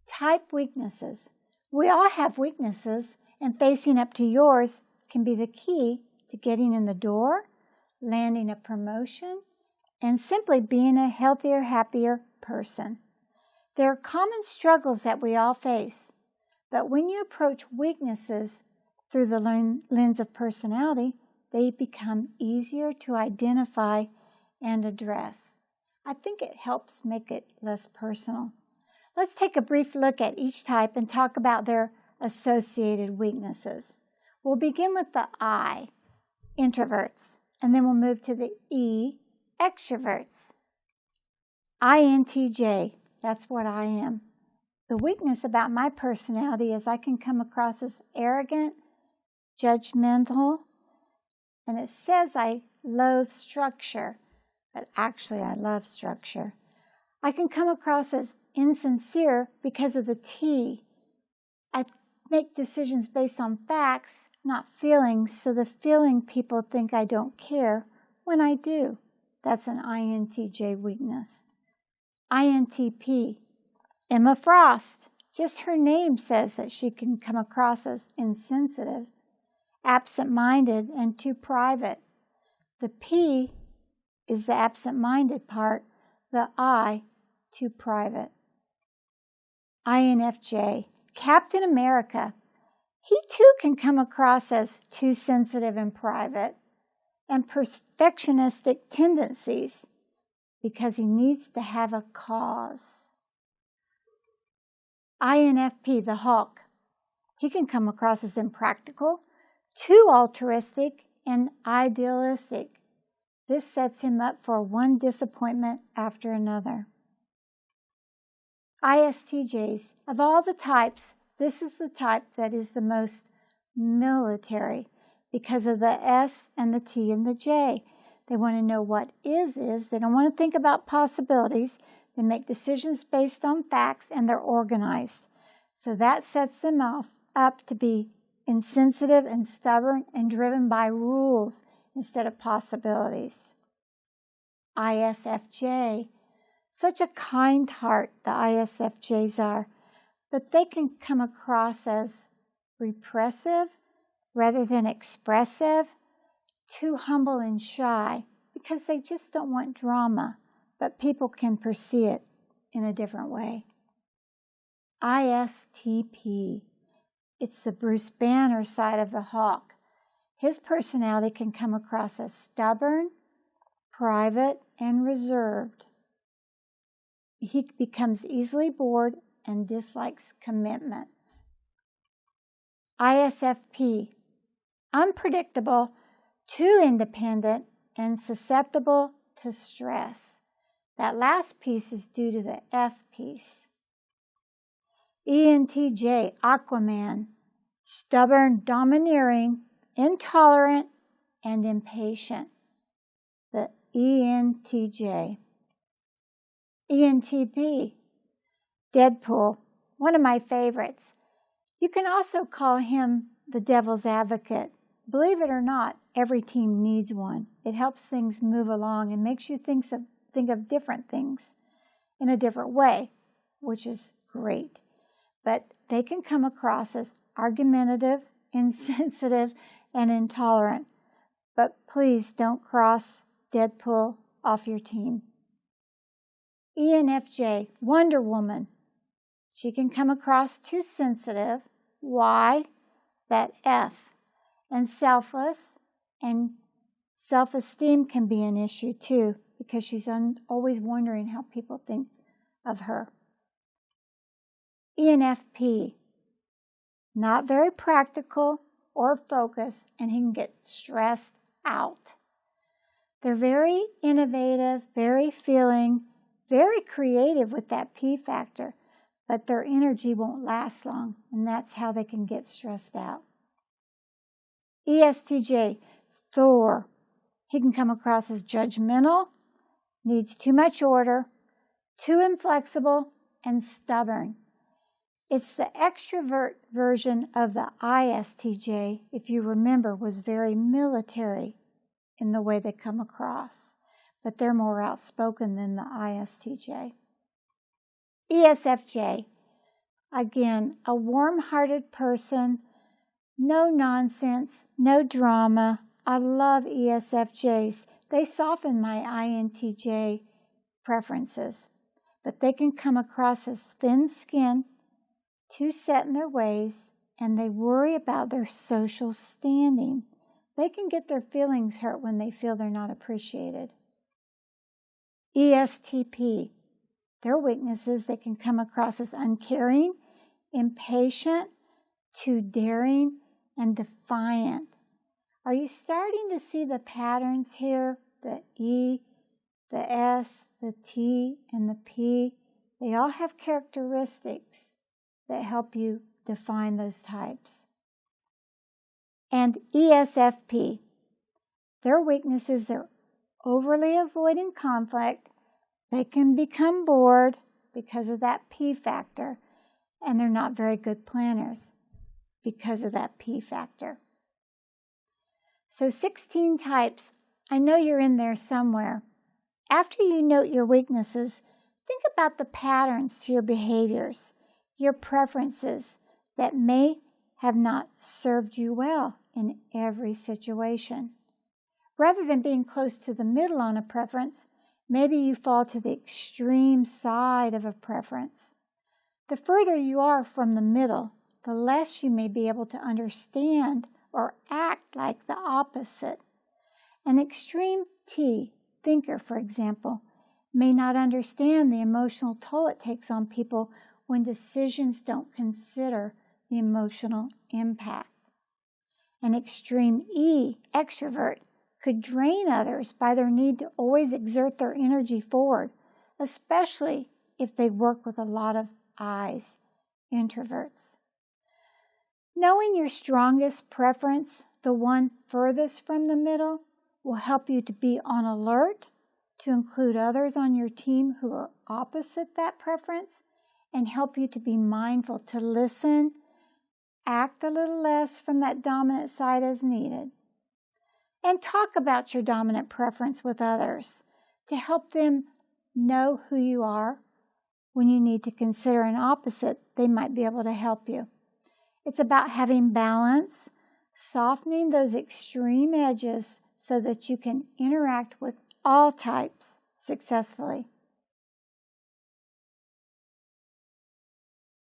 Type weaknesses. We all have weaknesses, and facing up to yours can be the key to getting in the door, landing a promotion, and simply being a healthier, happier person. There are common struggles that we all face, but when you approach weaknesses through the lens of personality, they become easier to identify and address. I think it helps make it less personal. Let's take a brief look at each type and talk about their associated weaknesses. We'll begin with the I, introverts, and then we'll move to the E, extroverts. INTJ, that's what I am. The weakness about my personality is I can come across as arrogant, judgmental, and it says I loathe structure, but actually I love structure. I can come across as insincere because of the T. I make decisions based on facts, not feelings, so the feeling people think I don't care when I do. That's an INTJ weakness. INTP, Emma Frost. Just her name says that she can come across as insensitive, absent-minded, and too private. The P is the absent-minded part, the I, too private. INFJ, Captain America. He too can come across as too sensitive and private, and perfectionistic tendencies because he needs to have a cause. INFP, the Hulk. He can come across as impractical, too altruistic, and idealistic. This sets him up for one disappointment after another. ISTJs, of all the types, this is the type that is the most military because of the S and the T and the J. They want to know what is. They don't want to think about possibilities. They make decisions based on facts, and they're organized. So that sets them up to be insensitive and stubborn and driven by rules instead of possibilities. ISFJ, such a kind heart the ISFJs are, but they can come across as repressive rather than expressive, too humble and shy because they just don't want drama, but people can perceive it in a different way. ISTP, it's the Bruce Banner side of the hawk. His personality can come across as stubborn, private, and reserved. He becomes easily bored and dislikes commitments. ISFP, unpredictable, too independent, and susceptible to stress. That last piece is due to the F piece. ENTJ, Aquaman, stubborn, domineering, intolerant, and impatient. The ENTJ. ENTP, Deadpool, one of my favorites. You can also call him the devil's advocate. Believe it or not, every team needs one. It helps things move along and makes you think of different things in a different way, which is great. But they can come across as argumentative, insensitive, and intolerant. But please don't cross Deadpool off your team. ENFJ, Wonder Woman. She can come across too sensitive. Why? That F. And selfless, and self-esteem can be an issue too because she's always wondering how people think of her. ENFP, not very practical or focused, and he can get stressed out. They're very innovative, very feeling, very creative with that P factor, but their energy won't last long, and that's how they can get stressed out. ESTJ, Thor. He can come across as judgmental, needs too much order, too inflexible, and stubborn. It's the extrovert version of the ISTJ, if you remember, was very military in the way they come across, but they're more outspoken than the ISTJ. ESFJ, Again, a warm-hearted person, no nonsense, no drama. I love ESFJs. They soften my INTJ preferences, but they can come across as thin-skinned, too set in their ways, and they worry about their social standing. They can get their feelings hurt when they feel they're not appreciated. ESTP. Their weaknesses, they can come across as uncaring, impatient, too daring, and defiant. Are you starting to see the patterns here? The E, the S, the T, and the P. They all have characteristics that help you define those types. And ESFP. Their weaknesses, they're overly avoiding conflict. They can become bored because of that P factor, and they're not very good planners because of that P factor. So 16 types. I know you're in there somewhere. After you note your weaknesses, think about the patterns to your behaviors, your preferences that may have not served you well in every situation. Rather than being close to the middle on a preference, maybe you fall to the extreme side of a preference. The further you are from the middle, the less you may be able to understand or act like the opposite. An extreme T thinker, for example, may not understand the emotional toll it takes on people when decisions don't consider the emotional impact. An extreme E extrovert could drain others by their need to always exert their energy forward, especially if they work with a lot of I's, introverts. Knowing your strongest preference, the one furthest from the middle, will help you to be on alert, to include others on your team who are opposite that preference, and help you to be mindful to listen, act a little less from that dominant side as needed. And talk about your dominant preference with others to help them know who you are. When you need to consider an opposite, they might be able to help you. It's about having balance, softening those extreme edges so that you can interact with all types successfully.